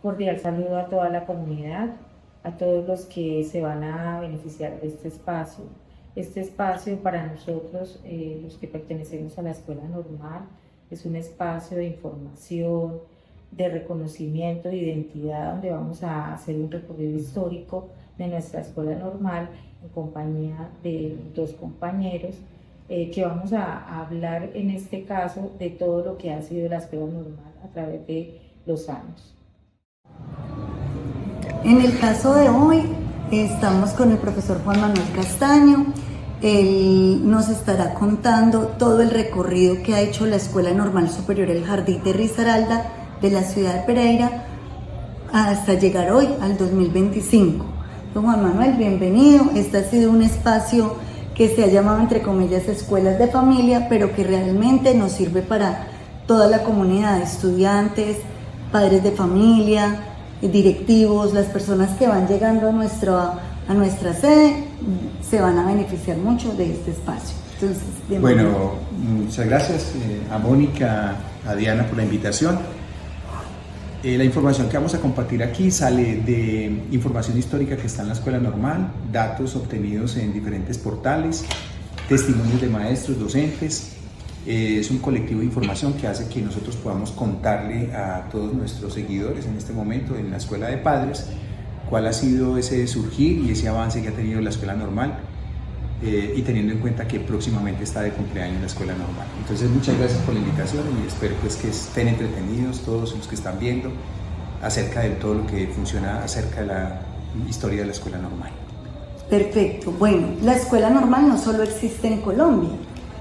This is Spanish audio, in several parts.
cordial saludo a toda la comunidad, a todos los que se van a beneficiar de este espacio. Este espacio para nosotros, los que pertenecemos a la Escuela Normal, es un espacio de información, de reconocimiento, de identidad, donde vamos a hacer un recorrido histórico de nuestra Escuela Normal en compañía de dos compañeros que vamos a hablar en este caso de todo lo que ha sido la Escuela Normal a través de los años. En el caso de hoy estamos con el profesor Juan Manuel Castaño. Él nos estará contando todo el recorrido que ha hecho la Escuela Normal Superior El Jardín de Risaralda de la ciudad de Pereira hasta llegar hoy al 2025. Don Juan Manuel, bienvenido. Este ha sido un espacio que se ha llamado entre comillas escuelas de familia, pero que realmente nos sirve para toda la comunidad, estudiantes, padres de familia, directivos, las personas que van llegando a nuestra sede se van a beneficiar mucho de este espacio. Entonces, bueno, muchas gracias a Mónica, a Diana por la invitación. La información que vamos a compartir aquí sale de información histórica que está en la Escuela Normal, datos obtenidos en diferentes portales, testimonios de maestros, docentes. Es un colectivo de información que hace que nosotros podamos contarle a todos nuestros seguidores en este momento en la Escuela de Padres cuál ha sido ese surgir y ese avance que ha tenido la Escuela Normal y teniendo en cuenta que próximamente está de cumpleaños la Escuela Normal. Entonces muchas gracias por la invitación y espero pues que estén entretenidos todos los que están viendo acerca de todo lo que funciona acerca de la historia de la Escuela Normal. Perfecto. Bueno, la Escuela Normal no solo existe en Colombia,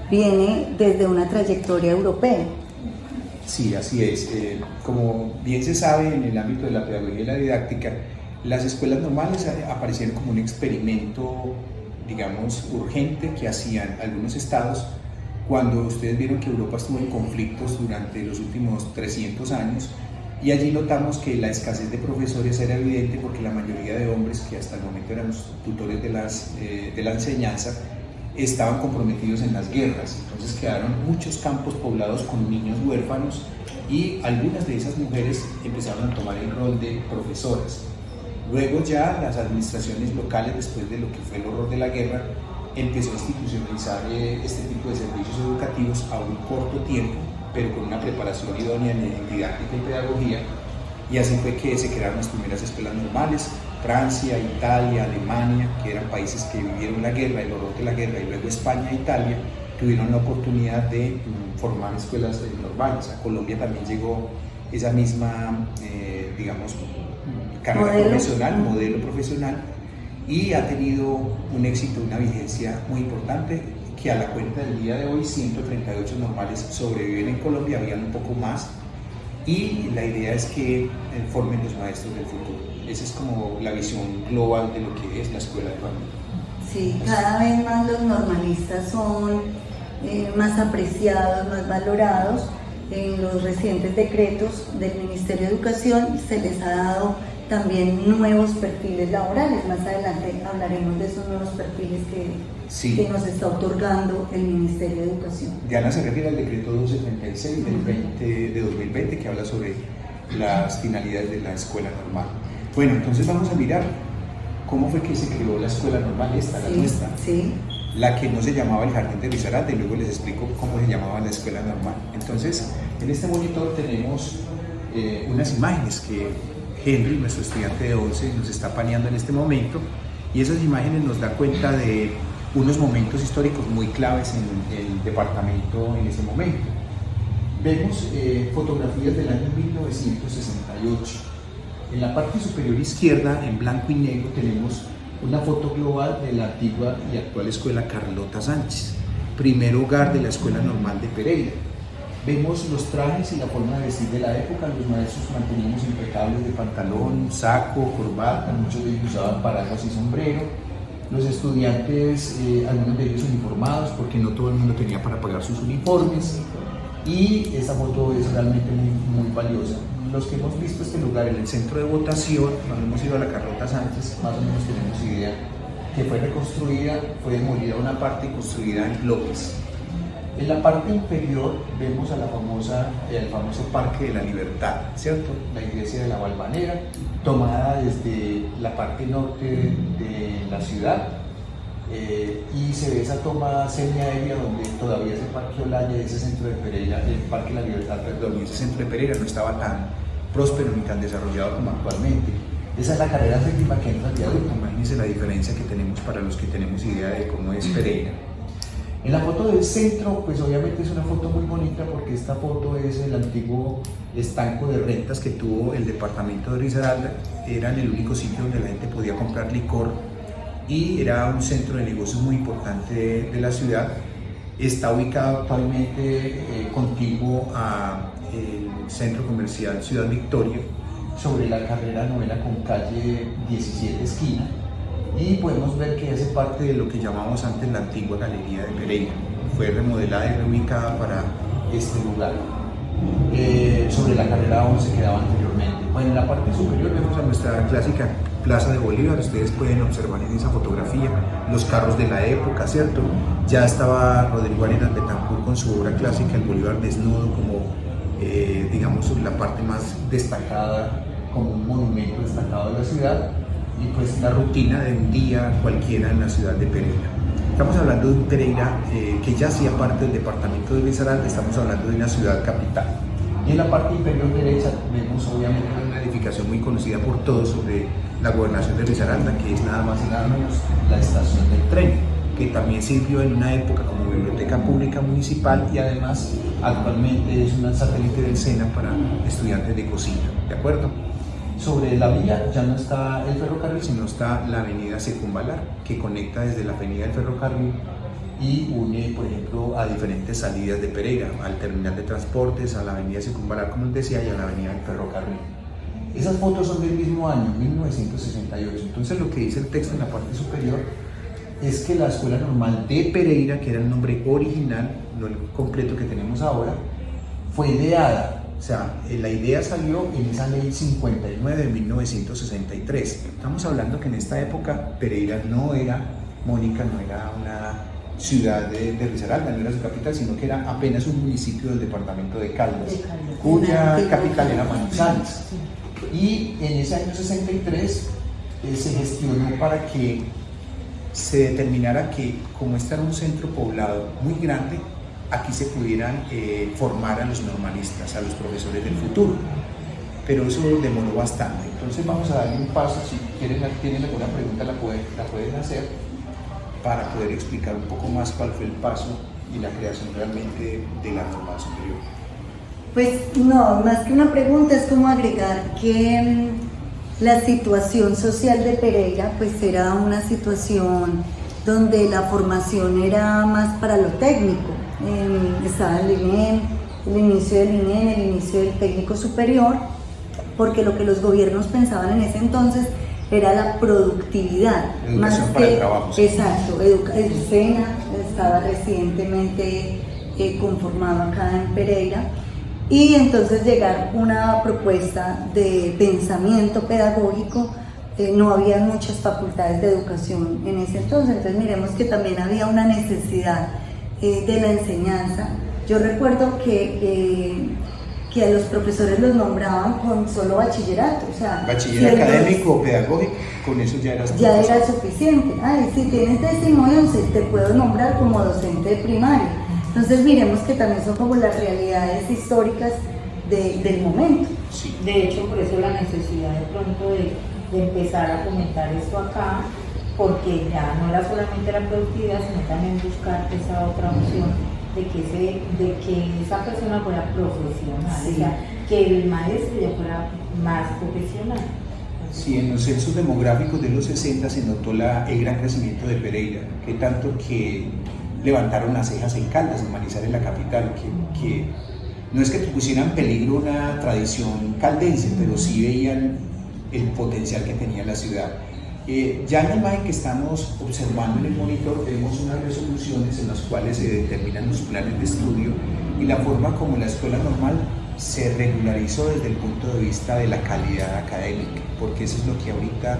viene desde una trayectoria europea. Sí, así es. Como bien se sabe en el ámbito de la pedagogía y la didáctica, las escuelas normales aparecieron como un experimento, digamos, urgente que hacían algunos estados cuando ustedes vieron que Europa estuvo en conflictos durante los últimos 300 años y allí notamos que la escasez de profesores era evidente porque la mayoría de hombres que hasta el momento eran los tutores de la enseñanza estaban comprometidos en las guerras. Entonces quedaron muchos campos poblados con niños huérfanos y algunas de esas mujeres empezaron a tomar el rol de profesoras. Luego ya las administraciones locales, después de lo que fue el horror de la guerra, empezó a institucionalizar este tipo de servicios educativos a un corto tiempo, pero con una preparación idónea en didáctica y pedagogía, y así fue que se crearon las primeras escuelas normales. Francia, Italia, Alemania, que eran países que vivieron la guerra, el horror de la guerra, y luego España e Italia tuvieron la oportunidad de formar escuelas normales. A Colombia también llegó esa misma, digamos, carrera profesional, modelo profesional, y ha tenido un éxito, una vigencia muy importante, que a la cuenta del día de hoy 138 normales sobreviven en Colombia, habían un poco más, y la idea es que formen los maestros del futuro. Esa es como la visión global de lo que es la escuela de familia. Sí, cada vez más los normalistas son más apreciados, más valorados. En los recientes decretos del Ministerio de Educación se les ha dado también nuevos perfiles laborales. Más adelante hablaremos de esos nuevos perfiles que nos está otorgando el Ministerio de Educación. Diana se refiere al decreto 276 de 2020 que habla sobre las finalidades de la escuela normal. Bueno, entonces vamos a mirar cómo fue que se creó la escuela normal, la nuestra. Sí. La que no se llamaba el Jardín de Risaralda, y luego les explico cómo se llamaba la escuela normal. Entonces, en este monitor tenemos unas imágenes que Henry, nuestro estudiante de 11, nos está paneando en este momento, y esas imágenes nos dan cuenta de unos momentos históricos muy claves en el departamento en ese momento. Vemos fotografías del año 1968. En la parte superior izquierda, en blanco y negro, tenemos una foto global de la antigua y actual escuela Carlota Sánchez, primer hogar de la Escuela Normal de Pereira. Vemos los trajes y la forma de vestir de la época. Los maestros manteníamos impecables de pantalón, saco, corbata, muchos de ellos usaban paraguas y sombrero. Los estudiantes, algunos de ellos uniformados, porque no todo el mundo tenía para pagar sus uniformes. Y esta foto es realmente muy, muy valiosa. Los que hemos visto este lugar en el centro de votación, cuando hemos ido a la Carlota Sánchez, más o menos tenemos idea que fue reconstruida, fue demolida una parte y construida en bloques. En la parte inferior vemos a el famoso Parque de la Libertad, ¿cierto? La iglesia de la Valvanera, tomada desde la parte norte de la ciudad, y se ve esa toma semiaérea donde todavía ese Parque Olaya, ese centro de Pereira, el Parque de la Libertad, perdón, y ese centro de Pereira no estaba tan próspero ni tan desarrollado como actualmente. Esa es la carrera séptima que entra al viaducto. Imagínense la diferencia que tenemos para los que tenemos idea de cómo es Pereira. En la foto del centro, pues obviamente es una foto muy bonita porque esta foto es el antiguo estanco de rentas que tuvo el departamento de Risaralda. Era el único sitio donde la gente podía comprar licor y era un centro de negocios muy importante de la ciudad. Está ubicado actualmente contiguo al centro comercial Ciudad Victoria, sobre la carrera novena con calle 17 esquina, y podemos ver que hace parte de lo que llamamos antes la antigua Galería de Pereira. Fue remodelada y reubicada para este lugar. Sobre la carrera 11 quedaba anteriormente. Bueno, en la parte superior vemos a nuestra clásica Plaza de Bolívar. Ustedes pueden observar en esa fotografía los carros de la época, ¿cierto? Ya estaba Rodrigo Arenas Betancourt con su obra clásica El Bolívar Desnudo como, digamos, la parte más destacada, como un monumento destacado de la ciudad, y pues la rutina de un día cualquiera en la ciudad de Pereira. Estamos hablando de un Pereira que ya hacía parte del departamento de Risaralda. Estamos hablando de una ciudad capital. Y en la parte inferior derecha vemos obviamente una edificación muy conocida por todos sobre la gobernación de Risaralda, que es nada más y nada menos la estación del tren, que también sirvió en una época como biblioteca pública municipal y además actualmente es un satélite del SENA para estudiantes de cocina, ¿de acuerdo? Sobre la vía ya no está el ferrocarril, sino está la avenida Circunvalar, que conecta desde la avenida del ferrocarril y une, por ejemplo, a diferentes salidas de Pereira, al terminal de transportes, a la avenida Circunvalar, como les decía, y a la avenida del ferrocarril. Esas fotos son del mismo año, 1968. Entonces lo que dice el texto en la parte superior es que la Escuela Normal de Pereira, que era el nombre original, no el completo que tenemos ahora, fue ideada. O sea, la idea salió en esa ley 59 de 1963. Estamos hablando que en esta época Pereira no era, Mónica, no era una ciudad de Risaralda, no era su capital, sino que era apenas un municipio del departamento de Caldas, cuya capital era Manizales. Y en ese año 63 se gestionó para que se determinara que, como este era un centro poblado muy grande, aquí se pudieran formar a los normalistas, a los profesores del futuro. Pero eso demoró bastante. Entonces vamos a darle un paso. Si tienen alguna pregunta la pueden hacer para poder explicar un poco más cuál fue el paso y la creación realmente de la normal superior. Pues no, más que una pregunta es como agregar que la situación social de Pereira pues era una situación donde la formación era más para lo técnico. Estaba el INEM, el inicio del INEM, el inicio del técnico superior, porque lo que los gobiernos pensaban en ese entonces era la productividad. Educación más para que, el trabajo. Exacto, el SENA estaba recientemente conformado acá en Pereira, y entonces llegar una propuesta de pensamiento pedagógico. No había muchas facultades de educación en ese entonces miremos que también había una necesidad de la enseñanza. Yo recuerdo que a los profesores los nombraban con solo bachillerato, o sea, bachiller académico o pedagógico, con eso ya era suficiente. Ay, si tienes 10º y 11 te puedo nombrar como docente de primaria. Entonces miremos que también son como las realidades históricas del momento. Sí. De hecho, por eso la necesidad de pronto de empezar a comentar esto acá, porque ya no era solamente la productividad, sino también buscar esa otra opción de que esa persona fuera profesional, Sí. o sea, que el maestro ya fuera más profesional. Sí, en los censos demográficos de los 60 se notó el gran crecimiento de Pereira, que tanto que levantaron las cejas en Caldas, en Manizales, la capital, que no es que pusiera en peligro una tradición caldense, pero sí veían el potencial que tenía la ciudad. Ya en la imagen que estamos observando en el monitor vemos unas resoluciones en las cuales se determinan los planes de estudio y la forma como la escuela normal se regularizó desde el punto de vista de la calidad académica, porque eso es lo que ahorita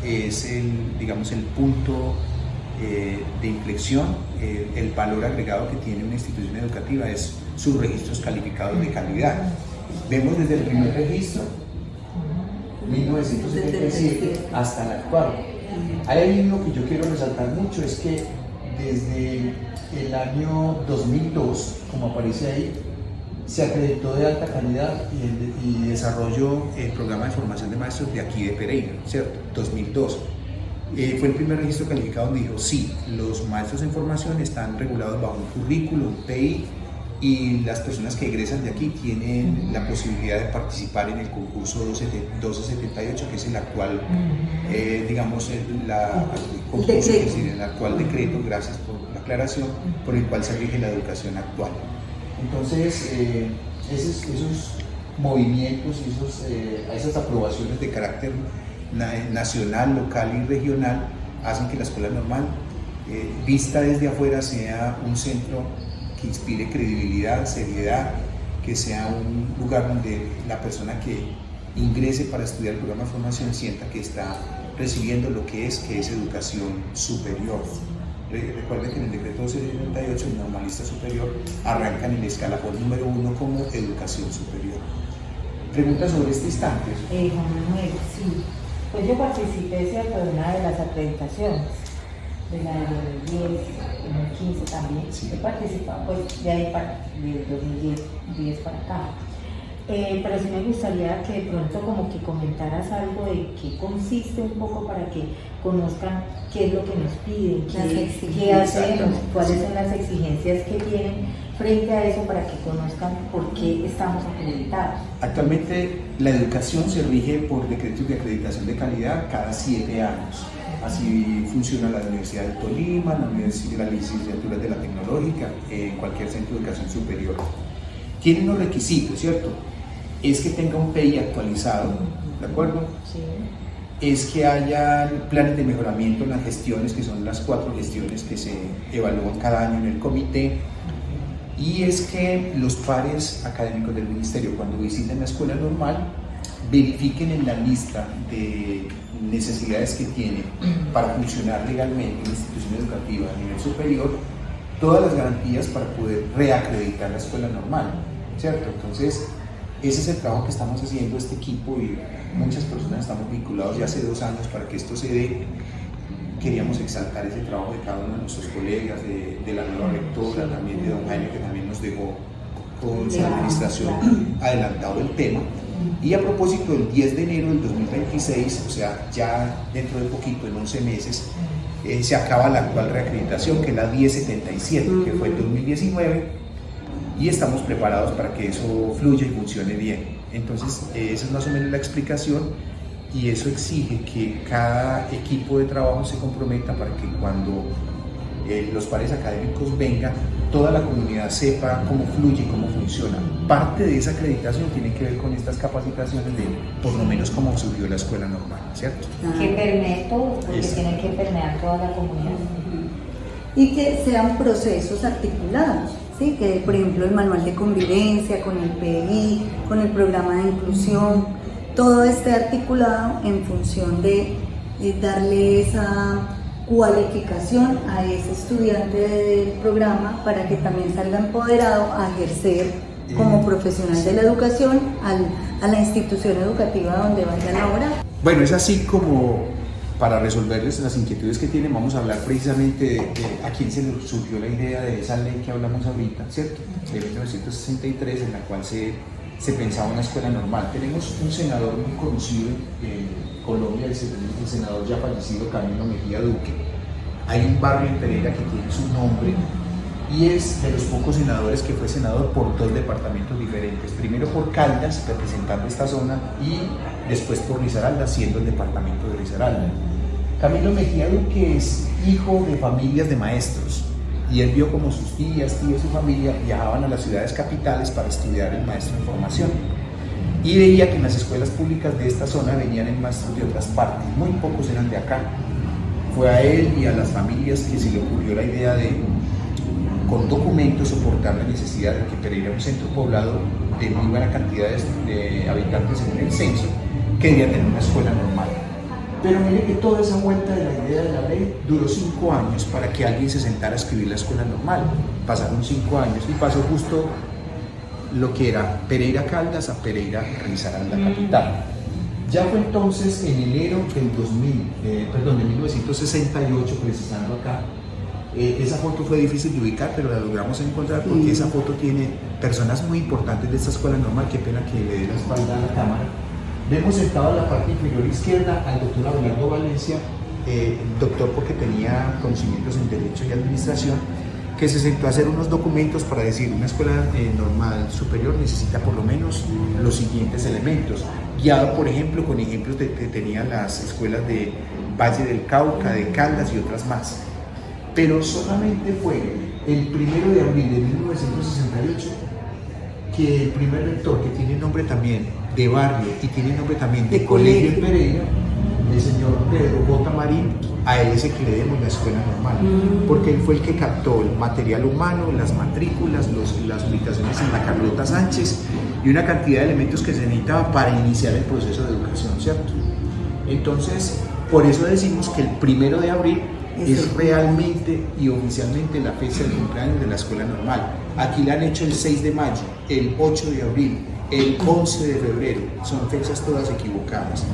es el punto de inflexión. El valor agregado que tiene una institución educativa es sus registros calificados de calidad. Vemos desde el primer registro, 1977, hasta el actual. Hay uno que yo quiero resaltar mucho, es que desde el año 2002, como aparece ahí, se acreditó de alta calidad y desarrolló el programa de formación de maestros de aquí de Pereira, ¿cierto? 2002. Fue el primer registro calificado donde dijo, sí, los maestros en formación están regulados bajo un currículo, un PI, y las personas que egresan de aquí tienen la posibilidad de participar en el concurso 1278, que es el actual, digamos, el actual decreto, gracias por la aclaración, por el cual se rige la educación actual. Entonces, esos movimientos y esas aprobaciones de carácter nacional, local y regional hacen que la escuela normal, vista desde afuera, sea un centro que inspire credibilidad, seriedad, que sea un lugar donde la persona que ingrese para estudiar el programa de formación sienta que está recibiendo lo que es educación superior. Recuerden que en el decreto 1278 el normalista superior arranca en el escalafón número 1 como educación superior. ¿Preguntas sobre este instante? Juan Manuel, sí. Pues yo participé, ¿cierto?, de una de las acreditaciones, de la de 2010, 2015 también. Sí. He participado pues de ahí de 2010 para acá. Pero sí me gustaría que de pronto como que comentaras algo de qué consiste un poco para que conozcan qué es lo que nos piden, qué hacemos, cuáles son las exigencias que tienen frente a eso para que conozcan por qué estamos acreditados. Actualmente la educación se rige por decretos de acreditación de calidad cada 7 años. Así funciona la Universidad de Tolima, la licenciatura de la Tecnológica, en cualquier centro de educación superior. Tiene unos requisitos, ¿cierto? Es que tenga un PI actualizado, ¿de acuerdo? Sí. Es que haya planes de mejoramiento en las gestiones, que son las 4 gestiones que se evalúan cada año en el comité. Y es que los pares académicos del ministerio, cuando visiten la escuela normal, verifiquen en la lista de necesidades que tiene para funcionar legalmente una institución educativa a nivel superior, todas las garantías para poder reacreditar la escuela normal, ¿cierto? Entonces, ese es el trabajo que estamos haciendo este equipo y muchas personas estamos vinculados ya hace 2 años para que esto se dé. Queríamos exaltar ese trabajo de cada uno de nuestros colegas, de la nueva rectora, también de don Jaime, que también nos dejó con su administración adelantado el tema. Y a propósito, el 10 de enero del 2026, o sea, ya dentro de poquito, en 11 meses, se acaba la actual reacreditación, que es la 1077, que fue el 2019, y estamos preparados para que eso fluya y funcione bien. Entonces, esa es más o menos la explicación. Y eso exige que cada equipo de trabajo se comprometa para que cuando los pares académicos vengan, toda la comunidad sepa cómo fluye y cómo funciona. Parte de esa acreditación tiene que ver con estas capacitaciones de, por lo menos, cómo surgió la escuela normal, ¿cierto? Que permee todo, porque tiene que permear toda la comunidad. Y que sean procesos articulados, ¿sí? Que, por ejemplo, el manual de convivencia, con el PI, con el programa de inclusión, todo esté articulado en función de darle esa cualificación a ese estudiante del programa para que también salga empoderado a ejercer como profesional de la educación a la institución educativa donde vayan a laborar. Bueno, es así como para resolverles las inquietudes que tienen, vamos a hablar precisamente de a quién se le surgió la idea de esa ley que hablamos ahorita, ¿cierto? De 1963, en la cual se pensaba una escuela normal. Tenemos un senador muy conocido en Colombia, el senador ya fallecido Camilo Mejía Duque. Hay un barrio en Pereira que tiene su nombre y es de los pocos senadores que fue senador por 2 departamentos diferentes. Primero por Caldas, representando esta zona, y después por Risaralda, siendo el departamento de Risaralda. Camilo Mejía Duque es hijo de familias de maestros. Y él vio como sus tíos y su familia viajaban a las ciudades capitales para estudiar el maestro en formación. Y veía que en las escuelas públicas de esta zona venían en maestros de otras partes, muy pocos eran de acá. Fue a él y a las familias que se le ocurrió la idea de, con documentos, soportar la necesidad de que Pereira, un centro poblado de muy buena cantidad de habitantes según el censo, quería tener una escuela normal. Pero mire que toda esa vuelta de la idea de la ley duró 5 años para que alguien se sentara a escribir la escuela normal. Pasaron 5 años y pasó justo lo que era Pereira Caldas a Pereira Risaralda capital. Ya fue entonces en enero del 1968, precisando acá. Esa foto fue difícil de ubicar, pero la logramos encontrar porque esa foto tiene personas muy importantes de esta escuela normal. Qué pena que le dé la espalda a la cámara. Vemos sentado en la parte inferior izquierda al doctor Abelardo Valencia, doctor porque tenía conocimientos en Derecho y Administración, que se sentó a hacer unos documentos para decir una escuela normal superior necesita por lo menos los siguientes elementos, guiado por ejemplo con ejemplos que tenían las escuelas de Valle del Cauca, de Caldas y otras más. Pero solamente fue el 1 de abril de 1968 que el primer rector, que tiene nombre también de barrio y tiene nombre también de colegio en Pereira, el señor Pedro J. Marín, a él es el que le demos la escuela normal, porque él fue el que captó el material humano, las matrículas, las ubicaciones en la Carlota Sánchez y una cantidad de elementos que se necesitaba para iniciar el proceso de educación, ¿cierto? Entonces, por eso decimos que el 1 de abril es realmente y oficialmente la fecha del cumpleaños de la escuela normal. Aquí la han hecho el 6 de mayo, el 8 de abril, el 11 de febrero, son fechas todas equivocadas.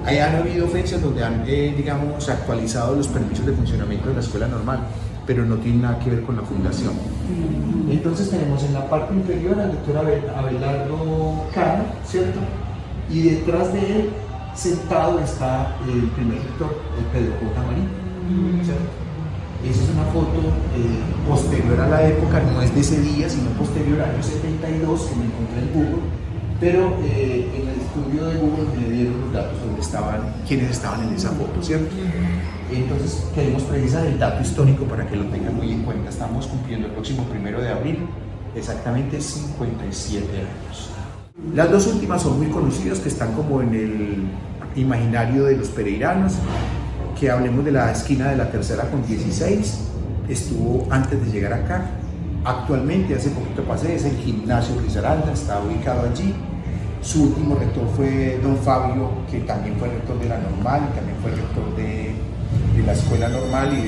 Ahí han habido fechas donde han, digamos, actualizado los permisos de funcionamiento de la escuela normal, pero no tiene nada que ver con la fundación. Entonces tenemos en la parte inferior al doctor Abelardo Cano, ¿cierto? Y detrás de él, sentado, está el primer rector, el Pedro J. Marín, ¿cierto? Esa es una foto posterior a la época, no es de ese día, sino posterior al año 72, que me encontré en Google, pero en el estudio de Google me dieron los datos donde estaban, quiénes estaban en esa foto, ¿cierto? Entonces queremos precisar el dato histórico para que lo tengan muy en cuenta. Estamos cumpliendo el próximo 1 de abril, exactamente 57 años. Las dos últimas son muy conocidas, que están como en el imaginario de los pereiranos. Que hablemos de la esquina de la Tercera con 16, estuvo antes de llegar acá. Actualmente, hace poquito pasé, es el gimnasio Risaralda, está ubicado allí. Su último rector fue don Fabio, que también fue rector de la normal, y también fue rector de la escuela normal y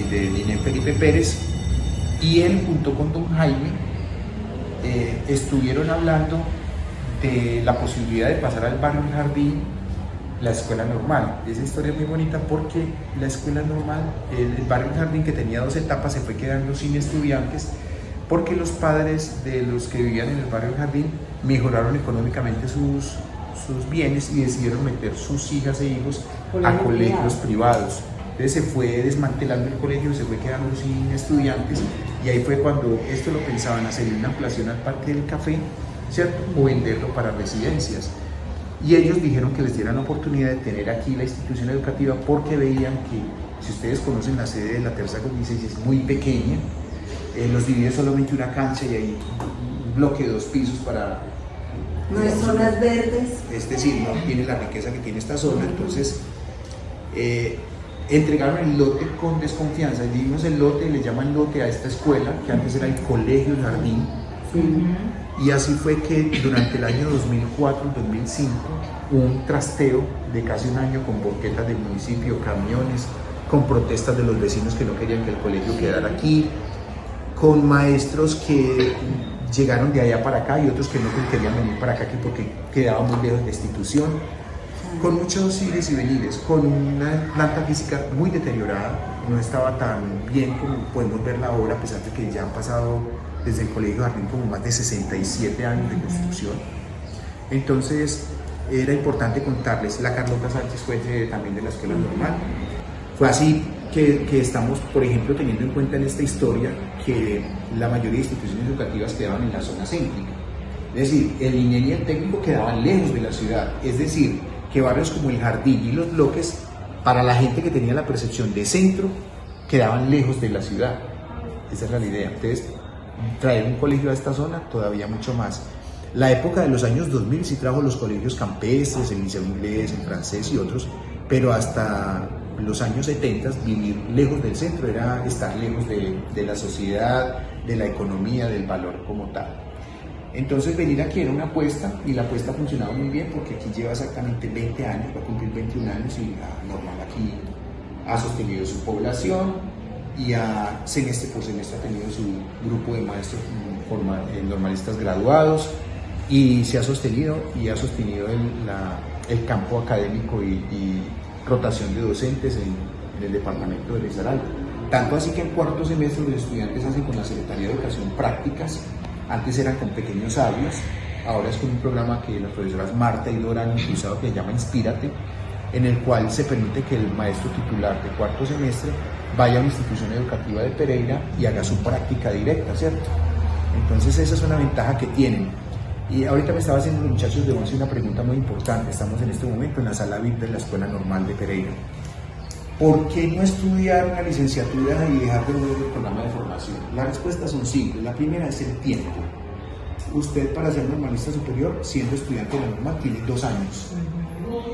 del INE Felipe Pérez. Y él, junto con don Jaime, estuvieron hablando de la posibilidad de pasar al barrio El Jardín la escuela normal. Esa historia es muy bonita porque la escuela normal, el barrio El Jardín, que tenía 2 etapas, se fue quedando sin estudiantes porque los padres de los que vivían en el barrio El Jardín mejoraron económicamente sus bienes y decidieron meter sus hijas e hijos a colegios privados. Entonces se fue desmantelando el colegio, se fue quedando sin estudiantes y ahí fue cuando esto lo pensaban hacer una ampliación al Parque del Café, ¿cierto? O venderlo para residencias. Y ellos dijeron que les dieran la oportunidad de tener aquí la institución educativa porque veían que, si ustedes conocen la sede de la Tercera con 16, es muy pequeña, los divide solamente una cancha y hay un bloque de 2 pisos para... No hay zonas verdes. Es decir, no tiene la riqueza que tiene esta zona, entonces entregaron el lote con desconfianza. Dimos el lote, le llaman lote a esta escuela, que antes era el Colegio El Jardín. Y así fue que durante el año 2004-2005 hubo un trasteo de casi un año con volquetas del municipio, camiones, con protestas de los vecinos que no querían que el colegio quedara aquí, con maestros que llegaron de allá para acá y otros que no querían venir para acá aquí porque quedaban muy lejos de la institución, con muchos ires y venires, con una planta física muy deteriorada, no estaba tan bien como podemos verla ahora, a pesar de que ya han pasado desde el Colegio Jardín como más de 67 años de construcción. Entonces era importante contarles, la Carlota Sánchez fue también de la escuela normal. Fue así que estamos, por ejemplo, teniendo en cuenta en esta historia que la mayoría de instituciones educativas quedaban en la zona céntrica. Es decir, el INE y el técnico quedaban lejos de la ciudad. Es decir, que barrios como el Jardín y los bloques, para la gente que tenía la percepción de centro, quedaban lejos de la ciudad. Esa era la idea. Entonces, traer un colegio a esta zona, todavía mucho más. La época de los años 2000 sí trajo los colegios campestres, el liceo inglés, el francés y otros, pero hasta los años 70 vivir lejos del centro era estar lejos de la sociedad, de la economía, del valor como tal. Entonces venir aquí era una apuesta y la apuesta ha funcionado muy bien porque aquí lleva exactamente 20 años, va a cumplir 21 años y la normal aquí ha sostenido su población y semestre por semestre ha tenido su grupo de maestros normalistas graduados y se ha sostenido y ha sostenido el campo académico y rotación de docentes en el departamento de Risaralda. Tanto así que en cuarto semestre los estudiantes hacen con la Secretaría de Educación prácticas. Antes eran con pequeños sabios, ahora es con un programa que las profesoras Marta y Dora han impulsado que se llama Inspírate, en el cual se permite que el maestro titular de cuarto semestre vaya a una institución educativa de Pereira y haga su práctica directa, ¿cierto? Entonces esa es una ventaja que tienen. Y ahorita me estaba haciendo los muchachos de 11 una pregunta muy importante. Estamos en este momento en la sala VIP de la Escuela Normal de Pereira. ¿Por qué no estudiar una licenciatura y dejar de ver el programa de formación? Las respuestas son simples. La primera es el tiempo. Usted para ser normalista superior, siendo estudiante de la normal, tiene 2 años.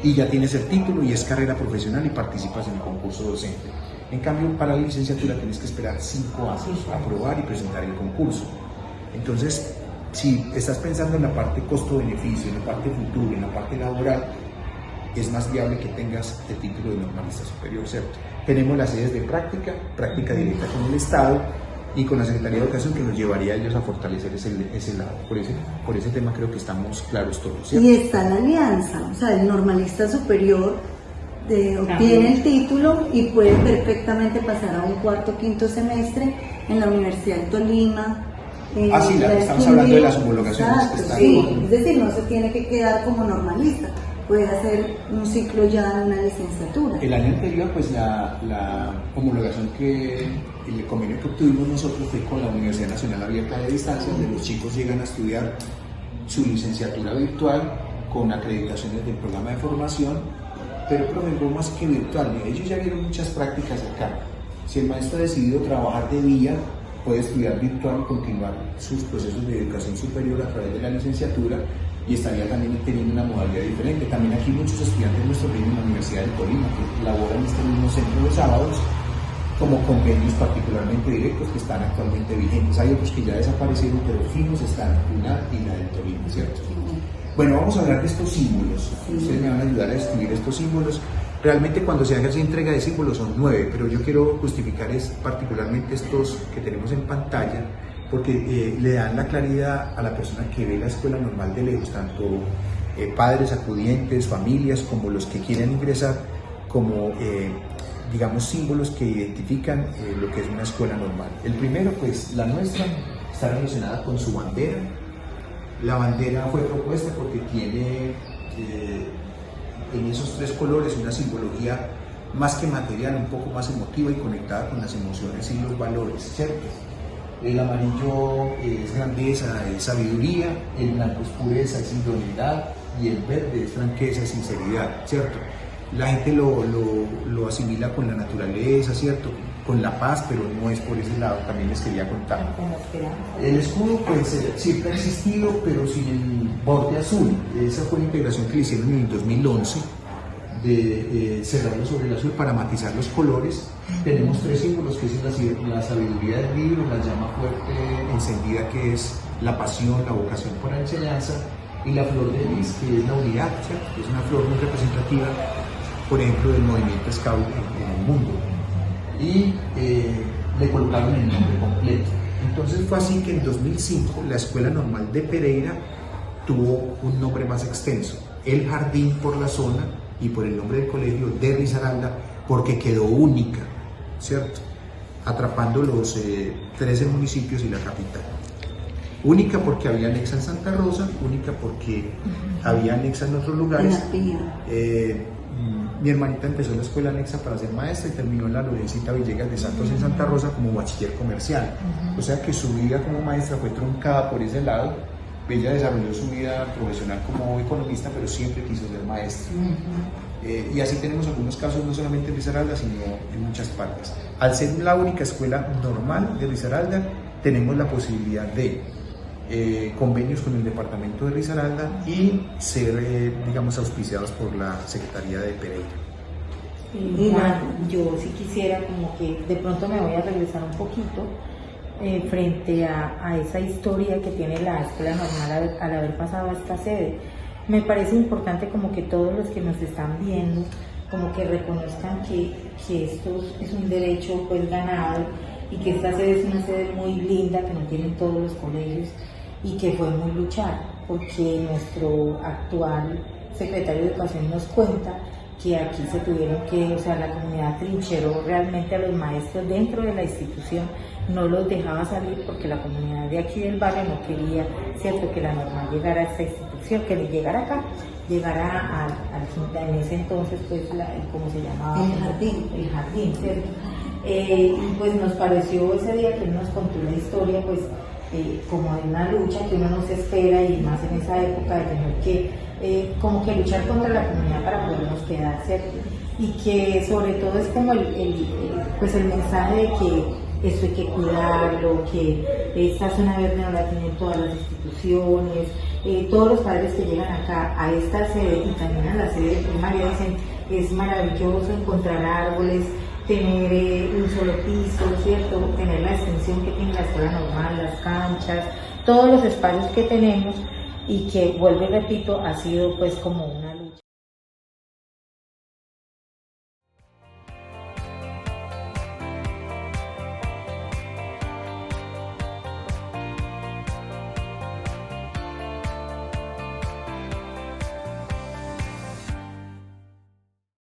Y ya tienes el título y es carrera profesional y participas en el concurso docente. En cambio, para la licenciatura tienes que esperar 5 años a aprobar y presentar el concurso. Entonces, si estás pensando en la parte costo-beneficio, en la parte futuro, en la parte laboral, es más viable que tengas el título de normalista superior, ¿cierto? Tenemos las sedes de práctica directa con el Estado y con la Secretaría de Educación que nos llevaría a ellos a fortalecer ese lado. Por ese tema creo que estamos claros todos, ¿cierto? Y está la alianza, o sea, el normalista superior obtiene el título y puede perfectamente pasar a un cuarto o quinto semestre en la Universidad de Tolima. Sí, estamos hablando de las homologaciones. Exacto, que están sí, es decir, no se tiene que quedar como normalista, puede hacer un ciclo ya en una licenciatura. El año anterior, pues la homologación el convenio que obtuvimos nosotros fue con la Universidad Nacional Abierta de Distancia, donde los chicos llegan a estudiar su licenciatura virtual con acreditaciones del programa de formación, pero promulgó más que virtual. Ellos ya vieron muchas prácticas acá. Si el maestro ha decidido trabajar de día, puede estudiar virtual y continuar sus procesos de educación superior a través de la licenciatura y estaría también teniendo una modalidad diferente. También aquí muchos estudiantes nuestros vienen en la Universidad de Tolima que laboran en este mismo centro los sábados como convenios particularmente directos que están actualmente vigentes. Hay otros que ya desaparecieron, pero fijos están UNAD y la del Tolima, ¿cierto? Bueno, vamos a hablar de estos símbolos. Ustedes me van a ayudar a describir estos símbolos. Realmente cuando se haga esa entrega de símbolos son 9, pero yo quiero justificar particularmente estos que tenemos en pantalla, porque le dan la claridad a la persona que ve la escuela normal de lejos, tanto padres, acudientes, familias, como los que quieren ingresar, como digamos símbolos que identifican lo que es una escuela normal. El primero, pues la nuestra, está relacionada con su bandera. La bandera fue propuesta porque tiene en esos 3 colores una simbología más que material, un poco más emotiva y conectada con las emociones y los valores, ¿cierto? El amarillo es grandeza, es sabiduría, el blanco es pureza, es idoneidad y el verde es franqueza, sinceridad, ¿cierto? La gente lo asimila con la naturaleza, ¿cierto? Con la paz, pero no es por ese lado, también les quería contar. El escudo pues siempre ha existido, pero sin el borde azul. Esa fue la integración que le hicieron en el 2011, de cerrarlo sobre el azul para matizar los colores. Tenemos 3 símbolos, que es la sabiduría del libro, la llama fuerte encendida, que es la pasión, la vocación por la enseñanza, y la flor de lis, que es la unidad, ¿cierto? Es una flor muy representativa, por ejemplo, del movimiento Scout en el mundo. Y le colocaron el nombre completo. Entonces fue así que en 2005 la Escuela Normal de Pereira tuvo un nombre más extenso, El Jardín por la zona y por el nombre del colegio de Risaralda, porque quedó única, ¿cierto? Atrapando los 13 municipios y la capital. Única porque había anexa en Santa Rosa, única porque había anexa en otros lugares. Mi hermanita empezó la escuela anexa para ser maestra y terminó en la Lorencita Villegas de Santos en Santa Rosa como bachiller comercial. O sea que su vida como maestra fue truncada por ese lado. Ella desarrolló su vida profesional como economista, pero siempre quiso ser maestra. Y así tenemos algunos casos, no solamente en Risaralda, sino en muchas partes. Al ser la única escuela normal de Risaralda, tenemos la posibilidad de convenios con el departamento de Risaralda y ser, digamos, auspiciados por la Secretaría de Pereira. Juan, yo sí quisiera como que de pronto me voy a regresar un poquito frente a esa historia que tiene la escuela normal al haber pasado a esta sede. Me parece importante como que todos los que nos están viendo como que reconozcan que esto es un derecho pues ganado y que esta sede es una sede muy linda que no tienen todos los colegios y que fue muy luchar, porque nuestro actual secretario de Educación nos cuenta que aquí se tuvieron que, o sea, la comunidad trincheró realmente a los maestros dentro de la institución, no los dejaba salir porque la comunidad de aquí del barrio no quería, cierto, que la normal llegara a esta institución, que llegara acá, llegara en ese entonces, pues, ¿cómo se llamaba? El jardín, ¿cierto? Y pues nos pareció ese día que él nos contó la historia, pues, como de una lucha que uno no se espera y más en esa época de tener que como que luchar contra la comunidad para podernos quedar, ¿cierto? Y que sobre todo es como pues el mensaje de que esto hay que cuidarlo, que esta zona verde no la tienen todas las instituciones, todos los padres que llegan acá a esta sede y también a la sede primaria dicen es maravilloso encontrar árboles, tener un solo piso, ¿cierto? Tener la extensión que tiene la escuela normal, las canchas, todos los espacios que tenemos y que, vuelvo y repito, ha sido pues como una lucha.